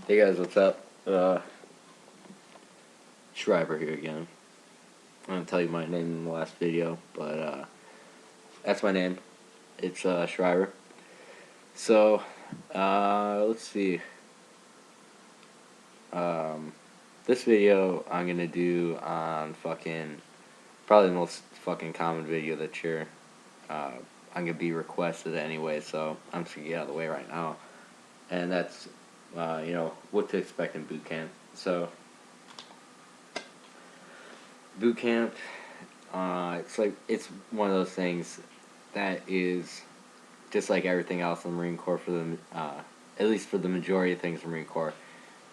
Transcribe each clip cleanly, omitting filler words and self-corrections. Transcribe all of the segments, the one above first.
Hey guys, what's up? Schreiber here again. I'm gonna tell you my name in the last video, but that's my name. It's Schreiber. So, let's see. This video I'm gonna do on probably the most fucking common video that I'm gonna be requested anyway, so I'm just gonna get out of the way right now. And that's, what to expect in boot camp. So, boot camp, it's one of those things that is just like everything else in the Marine Corps at least for the majority of things in the Marine Corps,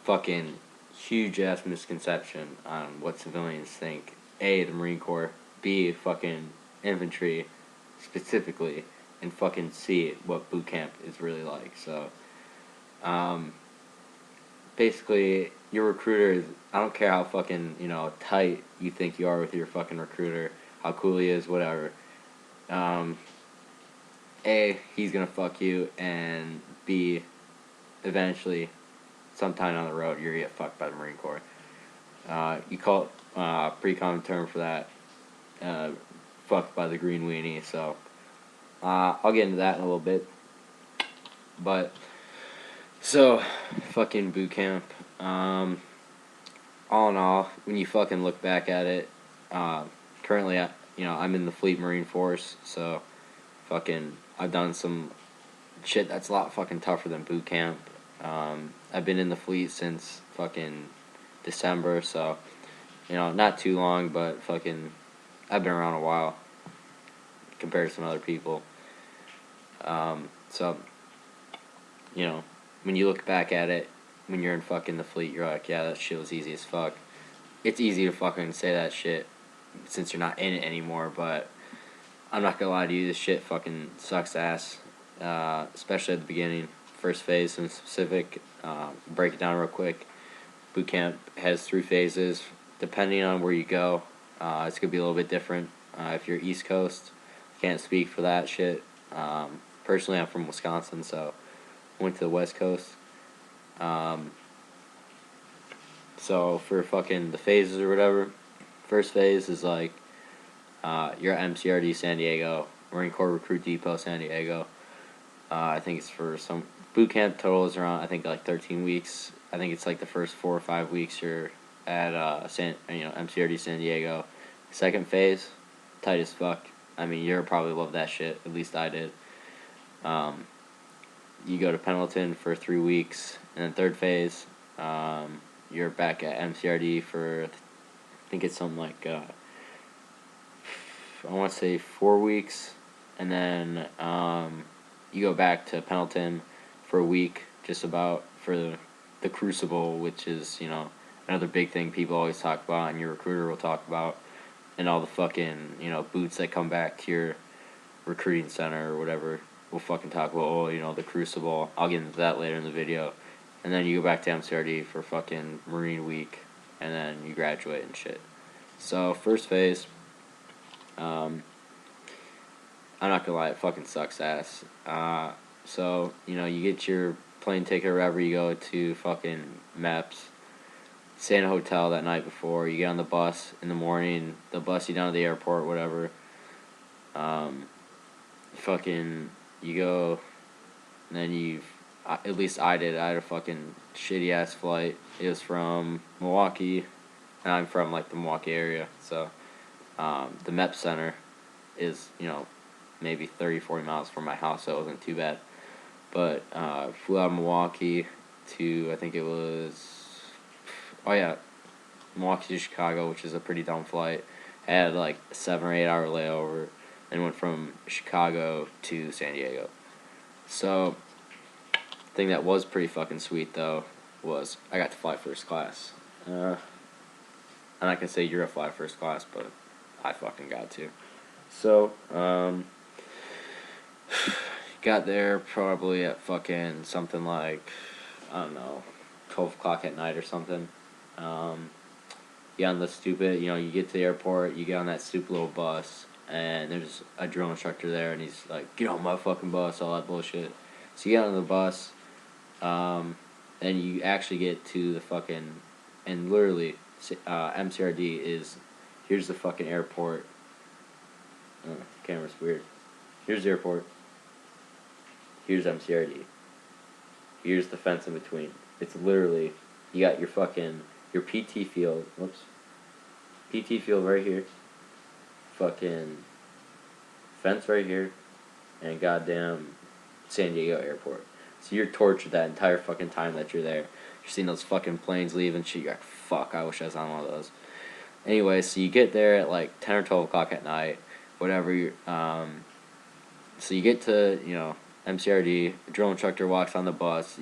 fucking huge ass misconception on what civilians think. A, the Marine Corps, B, fucking infantry specifically, and fucking C, what boot camp is really like. So, basically, your recruiter is, I don't care how fucking, tight you think you are with your fucking recruiter, how cool he is, whatever. A, he's gonna fuck you, and B, eventually, sometime down the road, you're gonna get fucked by the Marine Corps. You call it a pretty common term for that, fucked by the green weenie, so, I'll get into that in a little bit. But, so, fucking boot camp, all in all, when you fucking look back at it, currently, I'm in the Fleet Marine Force, so, I've done some shit that's a lot fucking tougher than boot camp. I've been in the fleet since fucking December, so, not too long, but I've been around a while compared to some other people. So, when you look back at it, when you're in fucking the fleet, you're like, yeah, that shit was easy as fuck. It's easy to fucking say that shit since you're not in it anymore, but I'm not gonna lie to you, this shit fucking sucks ass, especially at the beginning. First phase in specific, break it down real quick. Boot camp has 3 phases. Depending on where you go, it's gonna be a little bit different. If you're East Coast, can't speak for that shit. Personally, I'm from Wisconsin, so went to the West Coast. So for fucking the phases or whatever, first phase is like, you're at MCRD San Diego, Marine Corps Recruit Depot San Diego. I think it's for some boot camp total is around, I think, like 13 weeks. I think it's like the first 4 or 5 weeks you're at MCRD San Diego. Second phase, tight as fuck. I mean, you'll probably love that shit. At least I did. You go to Pendleton for 3 weeks, and then third phase, you're back at MCRD for, I think it's something like, I want to say 4 weeks, and then you go back to Pendleton for a week, just about, for the Crucible, which is, another big thing people always talk about, and your recruiter will talk about, and all the fucking, boots that come back to your recruiting center or whatever will fucking talk about, the Crucible. I'll get into that later in the video. And then you go back to MCRD for fucking Marine Week, and then you graduate and shit. So, first phase, I'm not gonna lie, it fucking sucks ass. So, you get your plane ticket wherever you go to fucking MEPS, stay in a hotel that night before, you get on the bus in the morning, they'll bus you down to the airport, whatever. You go, and then at least I did, I had a fucking shitty ass flight. It was from Milwaukee, and I'm from like the Milwaukee area, so the MEP Center is, maybe 30-40 miles from my house, so it wasn't too bad. But flew out of Milwaukee to, I think it was, Milwaukee to Chicago, which is a pretty dumb flight. I had like a 7 or 8 hour layover, and went from Chicago to San Diego. So, the thing that was pretty fucking sweet though was I got to fly first class. I'm not gonna say you're a fly first class, but I fucking got to. So, got there probably at fucking something like, I don't know, 12 o'clock at night or something. You get on the stupid, you get to the airport, you get on that stupid little bus, and there's a drill instructor there, and he's like, get on my fucking bus, all that bullshit. So you get on the bus, then you actually get to the fucking, and literally, MCRD is, here's the fucking airport. Camera's weird. Here's the airport. Here's MCRD. Here's the fence in between. It's literally, you got your fucking, your PT field. Whoops. PT field right here. Fucking fence right here. And goddamn San Diego airport. So you're tortured that entire fucking time that you're there. You're seeing those fucking planes leave and shit. You're like, fuck, I wish I was on one of those. Anyway, so you get there at like 10 or 12 o'clock at night. Whatever. So you get to, MCRD. The drill instructor walks on the bus.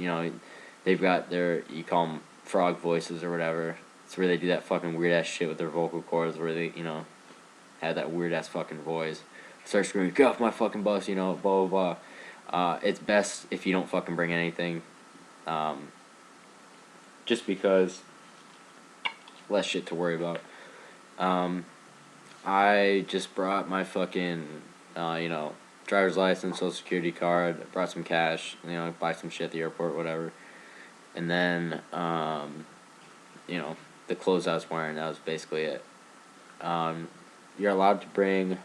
They've got their, you call them frog voices or whatever. It's where they do that fucking weird ass shit with their vocal cords where they, have that weird ass fucking voice. Start screaming, get off my fucking bus, blah, blah, blah. It's best if you don't fucking bring anything. Just because less shit to worry about. I just brought my fucking, driver's license, social security card, brought some cash, buy some shit at the airport, whatever. And then, the clothes I was wearing, that was basically it. You're allowed to bring,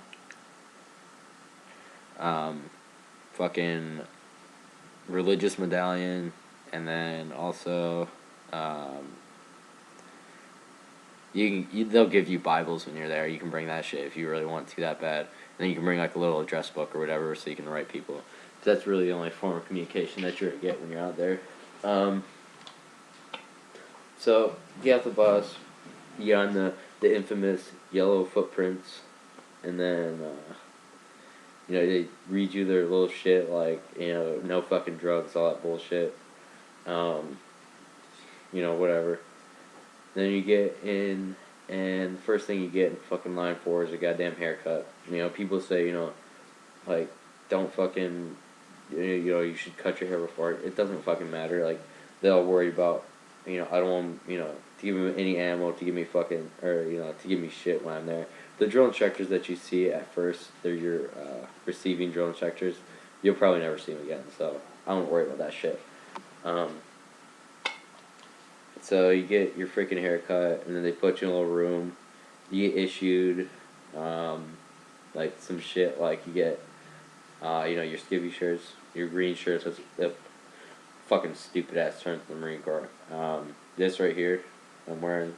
fucking religious medallion, and then also, they'll give you Bibles when you're there. You can bring that shit if you really want to that bad. And then you can bring like a little address book or whatever so you can write people. That's really the only form of communication that you're going to get when you're out there. So, you get off the bus, you get on the infamous yellow footprints, and then, they read you their little shit like, no fucking drugs, all that bullshit. Whatever. Then you get in, and the first thing you get in fucking line 4 is a goddamn haircut. People say, like, don't fucking, you should cut your hair before. It doesn't fucking matter. Like, they're all worried about, I don't want, to give them any ammo to give me fucking, or, to give me shit when I'm there. The drill instructors that you see at first, they're your receiving drill instructors. You'll probably never see them again, so I don't worry about that shit. So you get your freaking haircut, and then they put you in a little room. You get issued, like some shit, like you get, your skivvy shirts, your green shirts. That's a fucking stupid ass term from the Marine Corps. This right here, I'm wearing,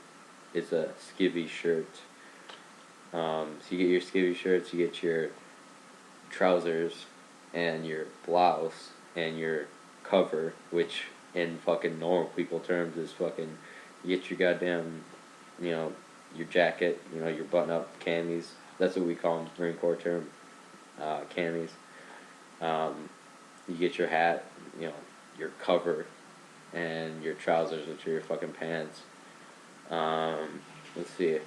is a skivvy shirt. So you get your skivvy shirts, you get your trousers, and your blouse, and your cover, which in fucking normal people terms is fucking, you get your goddamn, your jacket, your button-up camis. That's what we call them, Marine Corps term, camis. You get your hat, your cover, and your trousers, which are your fucking pants. Let's see, you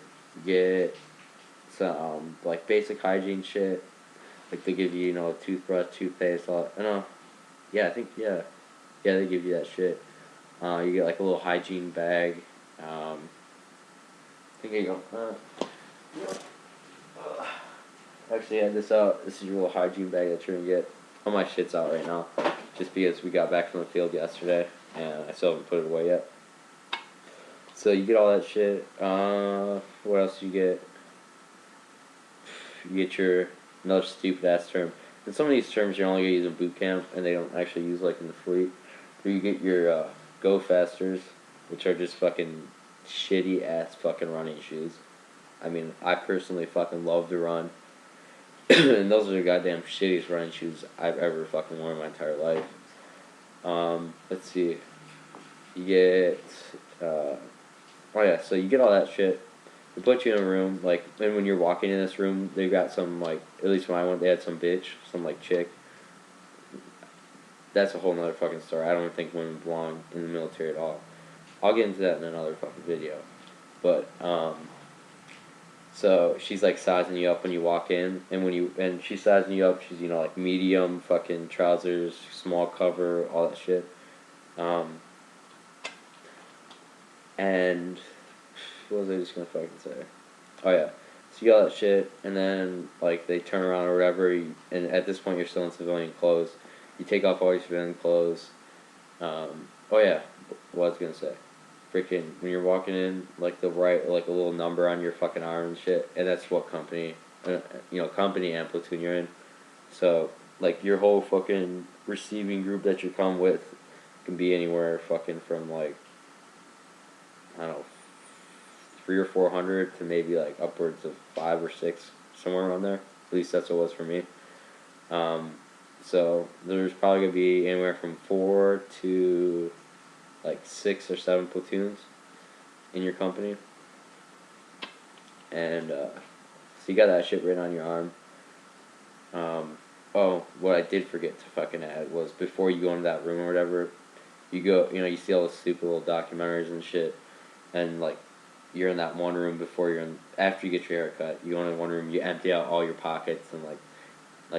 get some, like, basic hygiene shit. Like, they give you, a toothbrush, toothpaste, all that. Yeah, they give you that shit. You get, like, a little hygiene bag. I think you go, actually, I had this out. This is your little hygiene bag that you're gonna get. All my shit's out right now. Just because we got back from the field yesterday, and I still haven't put it away yet. So you get all that shit. What else you get? You get your, another stupid ass term. And some of these terms you're only gonna use in boot camp, and they don't actually use like in the fleet. Or you get your go fasters, which are just fucking shitty ass fucking running shoes. I mean, I personally fucking love to run, and those are the goddamn shittiest running shoes I've ever fucking worn in my entire life. Let's see. You get, so you get all that shit. They put you in a room, like, and when you're walking in this room, they got some, like, at least when I went, they had some bitch, some, like, chick. That's a whole nother fucking story. I don't think women belong in the military at all. I'll get into that in another fucking video. But, so she's, like, sizing you up when you walk in, and she's sizing you up, she's, like, medium fucking trousers, small cover, all that shit. And what was I just gonna fucking say? Oh yeah, so you got that shit, and then like they turn around or whatever, and at this point you're still in civilian clothes. You take off all your civilian clothes. Oh yeah, what I was gonna say. Freaking when you're walking in, like the right, like a little number on your fucking arm and shit, and that's what company, company and platoon you're in. So like your whole fucking receiving group that you come with can be anywhere fucking from like I don't know 300 or 400 to maybe like upwards of 5 or 6 somewhere around there. At least that's what it was for me. Um, so there's probably gonna be anywhere from 4 to like 6 or 7 platoons in your company, and so you got that shit written on your arm. Oh, what I did forget to fucking add was before you go into that room or whatever, you go, you see all the stupid little documentaries and shit, and like you're in that one room before after you get your haircut, you go in one room, you empty out all your pockets and like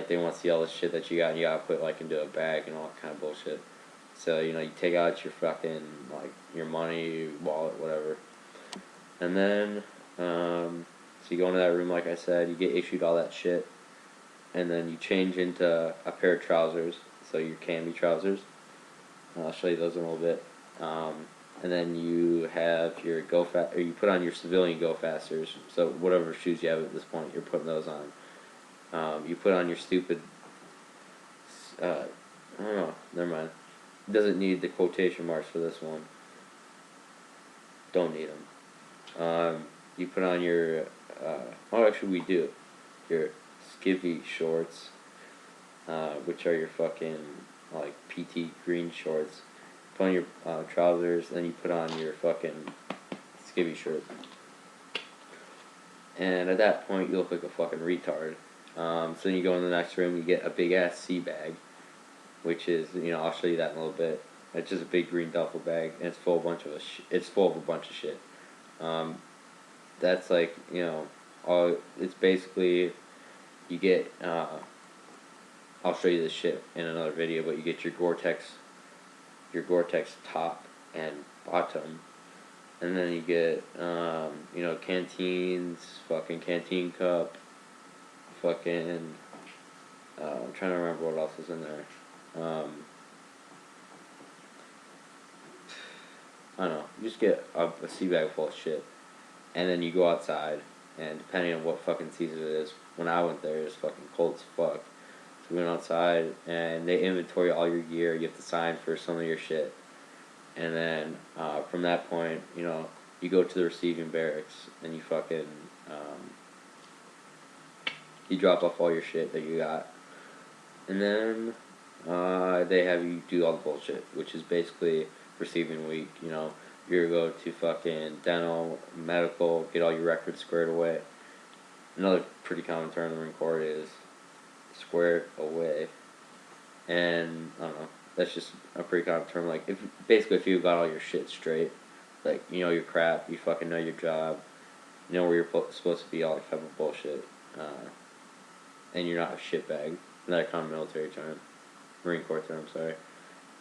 they want to see all the shit that you got, and you gotta put like into a bag and all that kind of bullshit. So you take out your fucking like your money, wallet, whatever, and then so you go into that room like I said, you get issued all that shit, and then you change into a pair of trousers, so your cami trousers. I'll show you those in a little bit. And then you have your or you put on your civilian go fasters. So whatever shoes you have at this point, you're putting those on. You put on your stupid. I don't know. Never mind. Doesn't need the quotation marks for this one. Don't need them. You put on your. Actually, we do. Your skivvy shorts, which are your fucking like PT green shorts. Put on your trousers, then you put on your fucking skivvy shirt. And at that point, you look like a fucking retard. So then you go in the next room, you get a big ass sea bag, which is, I'll show you that in a little bit. It's just a big green duffel bag, and it's full of a bunch of shit. That's like, it's basically, you get, I'll show you this shit in another video, but you get your Gore-Tex top and bottom, and then you get canteens, fucking canteen cup, fucking I'm trying to remember what else is in there. I don't know. You just get a sea bag full of shit, and then you go outside, and depending on what fucking season it is, when I went there, it was fucking cold as fuck. So we went outside, and they inventory all your gear. You have to sign for some of your shit. And then from that point, you go to the receiving barracks, and you fucking, you drop off all your shit that you got. And then they have you do all the bullshit, which is basically receiving week. You go to fucking dental, medical, get all your records squared away. Another pretty common term in the Marine Corps is squared away. And I don't know, that's just a pretty common term. Like if you got all your shit straight, like your crap, you fucking know your job, you know where you're supposed to be, all that type of bullshit, and you're not a shitbag. Not a common military term, Marine Corps term. Sorry,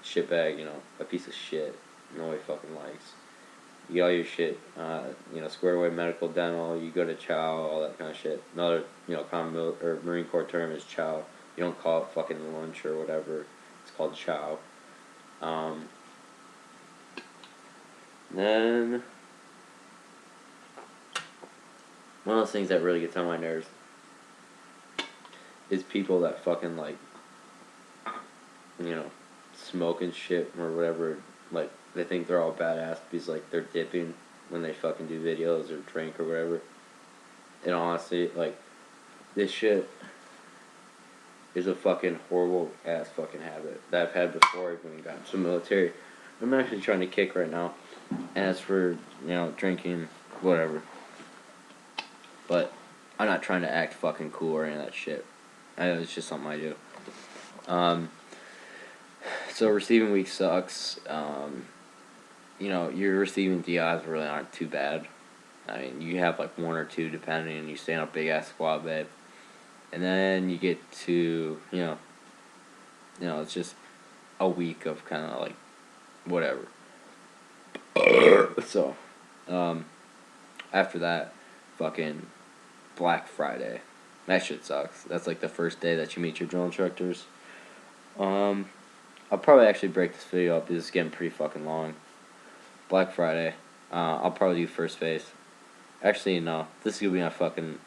shitbag. A piece of shit. Nobody fucking likes. You get all your shit, squared away, medical, dental. You go to chow, all that kind of shit. Another, common or Marine Corps term is chow. You don't call it fucking lunch or whatever. It's called chow. Then one of those things that really gets on my nerves is people that fucking like, smoking shit or whatever. Like they think they're all badass because like they're dipping when they fucking do videos or drink or whatever. And honestly, like this shit is a fucking horrible ass fucking habit that I've had before I even got into the military. I'm actually trying to kick right now. As for, drinking, whatever. But I'm not trying to act fucking cool or any of that shit. It's just something I do. So receiving week sucks. Your receiving DIs really aren't too bad. I mean, you have like 1 or 2 depending, and you stay in a big ass squad bed. And then you get to, it's just a week of kind of like whatever. So, after that, fucking Black Friday. That shit sucks. That's like the first day that you meet your drill instructors. I'll probably actually break this video up because it's getting pretty fucking long. Black Friday. I'll probably do first phase. Actually, no. This is gonna be my fucking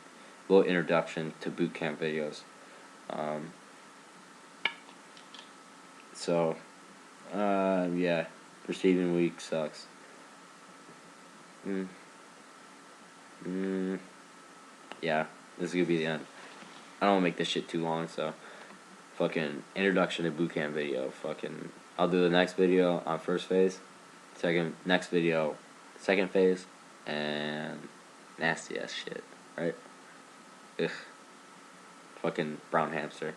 little introduction to boot camp videos. Um, so, yeah. Receiving week sucks. Mm, mm, yeah. This is gonna be the end. I don't wanna make this shit too long, so fucking introduction to boot camp video. Fucking, I'll do the next video on first phase. Next video, second phase, and nasty ass shit, right? Ugh. Fucking brown hamster.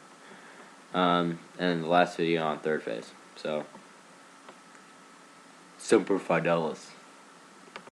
And the last video on third phase. So, Super Fidelis.